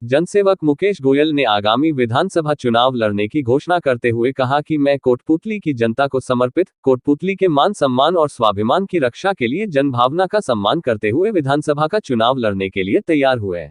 जनसेवक मुकेश गोयल ने आगामी विधानसभा चुनाव लड़ने की घोषणा करते हुए कहा कि मैं कोटपुतली की जनता को समर्पित, कोटपुतली के मान सम्मान और स्वाभिमान की रक्षा के लिए जनभावना का सम्मान करते हुए विधानसभा का चुनाव लड़ने के लिए तैयार हुए।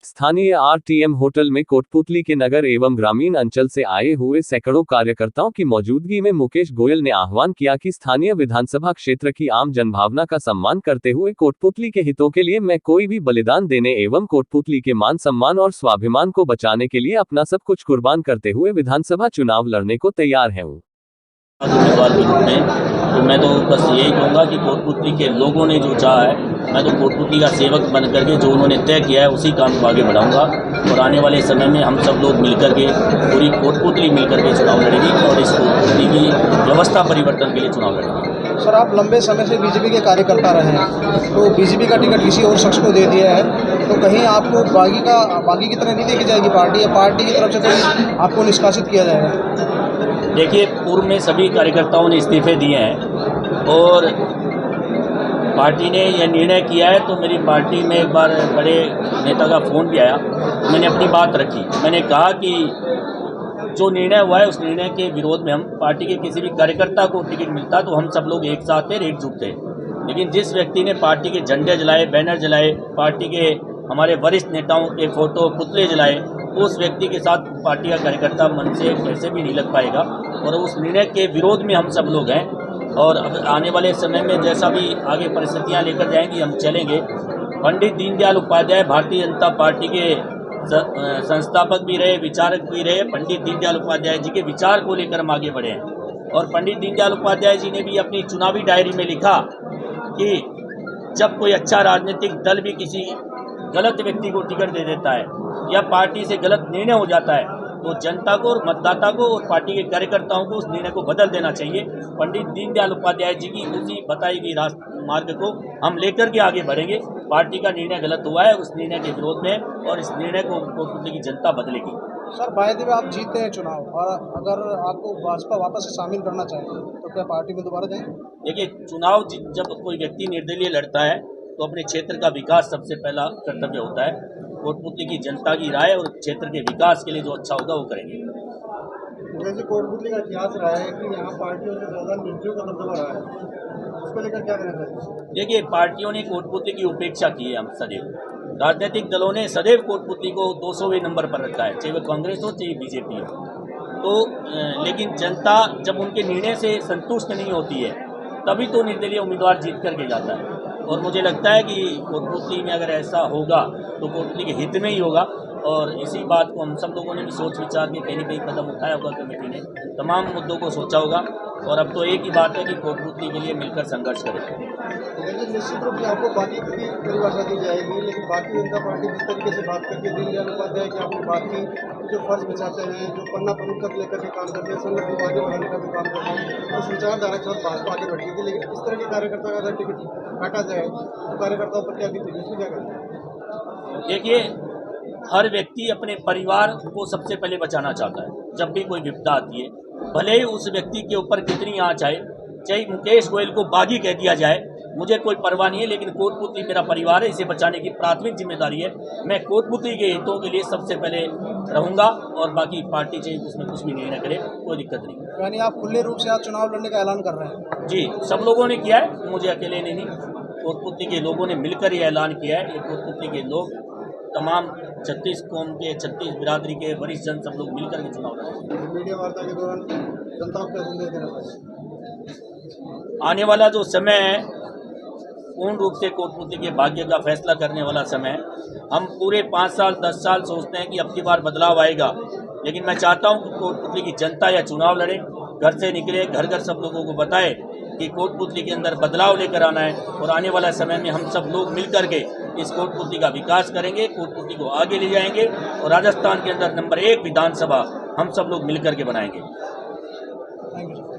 स्थानीय आरटीएम होटल में कोटपुतली के नगर एवं ग्रामीण अंचल से आए हुए सैकड़ों कार्यकर्ताओं की मौजूदगी में मुकेश गोयल ने आह्वान किया कि स्थानीय विधानसभा क्षेत्र की आम जनभावना का सम्मान करते हुए कोटपुतली के हितों के लिए मैं कोई भी बलिदान देने एवं कोटपुतली के मान सम्मान और स्वाभिमान को बचाने के लिए अपना सब कुछ कुर्बान करते हुए विधानसभा चुनाव लड़ने को तैयार है। उम्मीदवार के रूप में तो मैं तो बस यही कहूँगा कि कोटपुतली के लोगों ने जो चाहा है, मैं तो कोटपुतली का सेवक बन करके जो उन्होंने तय किया है उसी काम को आगे बढ़ाऊंगा और आने वाले समय में हम सब लोग मिलकर के पूरी कोटपुतली मिलकर के चुनाव लड़ेगी और इस कोटपुतली की व्यवस्था परिवर्तन के लिए चुनाव लड़ेगी। सर, आप लंबे समय से बीजेपी के कार्यकर्ता रहे हैं, तो बीजेपी का टिकट किसी और शख्स को दे दिया है, तो कहीं आपको बागी की तरह नहीं देखी जाएगी पार्टी, या पार्टी की तरफ से कोई आपको निष्कासित किया जाएगा? देखिए, पूर्व में सभी कार्यकर्ताओं ने इस्तीफे दिए हैं और पार्टी ने यह निर्णय किया है, तो मेरी पार्टी में एक बार बड़े नेता का फ़ोन भी आया, मैंने अपनी बात रखी। मैंने कहा कि जो निर्णय हुआ है उस निर्णय के विरोध में हम पार्टी के किसी भी कार्यकर्ता को टिकट मिलता तो हम सब लोग एक साथ थे, एकजुट थे। लेकिन जिस व्यक्ति ने पार्टी के झंडे जलाए, बैनर जलाए, पार्टी के हमारे वरिष्ठ नेताओं के फोटो पुतले जलाए, उस व्यक्ति के साथ पार्टी का कार्यकर्ता मन से कैसे भी नहीं लग पाएगा और उस निर्णय के विरोध में हम सब लोग हैं। और अब आने वाले समय में जैसा भी आगे परिस्थितियां लेकर जाएंगी हम चलेंगे। पंडित दीनदयाल उपाध्याय भारतीय जनता पार्टी के संस्थापक भी रहे, विचारक भी रहे। पंडित दीनदयाल उपाध्याय जी के विचार को लेकर हम आगे बढ़े हैं और पंडित दीनदयाल उपाध्याय जी ने भी अपनी चुनावी डायरी में लिखा कि जब कोई अच्छा राजनीतिक दल भी किसी गलत व्यक्ति को टिकट दे देता है या पार्टी से गलत निर्णय हो जाता है तो जनता को और मतदाता को और पार्टी के कार्यकर्ताओं को उस निर्णय को बदल देना चाहिए। पंडित दीनदयाल उपाध्याय जी की उसी बताई गई मार्ग को हम लेकर के आगे बढ़ेंगे। पार्टी का निर्णय गलत हुआ है, उस निर्णय के विरोध में और इस निर्णय को कोटपुतली की जनता बदलेगी। सर, वायदे में आप जीतते हैं चुनाव और अगर आपको भाजपा वापस से शामिल करना चाहे तो क्या पार्टी में दोबारा जाएंगे? देखिए, चुनाव जब कोई व्यक्ति निर्दलीय लड़ता है तो अपने क्षेत्र का विकास सबसे पहला कर्तव्य होता है। कोटपुतली की जनता की राय और क्षेत्र के विकास के लिए जो अच्छा होगा वो करेंगे। जैसे कोटपुतली का इतिहास रहा है कि यहाँ पार्टियों से ज़्यादा मंत्रियों का दबदबा रहा है, उसको लेकर क्या कहना चाहिए? देखिए, पार्टियों ने कोटपुतली की उपेक्षा की है। हम सदैव राजनीतिक दलों ने सदैव कोटपुतली को 200वें नंबर पर रखा है, चाहे वह कांग्रेस हो चाहे बीजेपी हो। तो लेकिन जनता जब उनके निर्णय से संतुष्ट नहीं होती है तभी तो निर्दलीय उम्मीदवार जीत करके जाता है और मुझे लगता है कि कोटपुतली में अगर ऐसा होगा तो कोटपुतली के हित में ही होगा और इसी बात को हम सब लोगों ने भी सोच विचार के कहीं न कहीं कदम उठाया होगा। कमेटी ने तमाम मुद्दों को सोचा होगा और अब तो एक ही बात है कि कोटपुतली के लिए मिलकर संघर्ष करें। लेकिन निश्चित रूप से आपको बाकी की परिभाषा दी जाएगी, लेकिन भारतीय जनता पार्टी जिस तरीके से बात करके दीनदयाल उपाध्याय की आपने बात की, जो फर्ज बिछाते हैं, जो पन्ना प्रमुख तक लेकर के काम करते हैं, संगठन को आगे बढ़ाने का भी काम करते हैं, उस विचारधारा के साथ भाजपा आगे बढ़ती थी। लेकिन इस तरह के कार्यकर्ता का अगर टिकट काटा जाए तो कार्यकर्ताओं पर क्या बीतेगी, क्या करें? देखिए, हर व्यक्ति अपने परिवार को सबसे पहले बचाना चाहता है। जब भी कोई विपदा आती है, भले ही उस व्यक्ति के ऊपर कितनी आँच आए, चाहे मुकेश गोयल को बागी कह दिया जाए, मुझे कोई परवाह नहीं है, लेकिन कोटपुतली मेरा परिवार है, इसे बचाने की प्राथमिक जिम्मेदारी है। मैं कोटपुतली के हितों के लिए सबसे पहले रहूंगा और बाकी पार्टी चाहे उसमें कुछ भी निर्णय करे, कोई दिक्कत नहीं। यानी आप खुले रूप से आज चुनाव लड़ने का ऐलान कर रहे हैं? जी, सब लोगों ने किया है, मुझे अकेले ने नहीं, कोटपुतली के लोगों ने मिलकर ये ऐलान किया है। ये कोटपुतली के लोग तमाम 36 कौम के 36 बिरादरी के वरिष्ठ जन सब लोग मिलकर के चुनाव लड़ेंगे। मीडिया वार्ता के दौरान जनता को संदेश देना चाहिए? आने वाला जो समय है पूर्ण रूप से कोटपुतली के भाग्य का फैसला करने वाला समय। हम पूरे 5 साल 10 साल सोचते हैं कि अब की बार बदलाव आएगा, लेकिन मैं चाहता हूं कि कोटपुतली की जनता या चुनाव लड़े, घर से निकले, घर घर सब लोगों को बताए कि कोटपुतली के अंदर बदलाव लेकर आना है और आने वाला समय में हम सब लोग मिलकर के इस कोटपुतली का विकास करेंगे, कोटपुतली को आगे ले जाएंगे और राजस्थान के अंदर नंबर 1 विधानसभा हम सब लोग मिलकर के बनाएंगे। Thank you.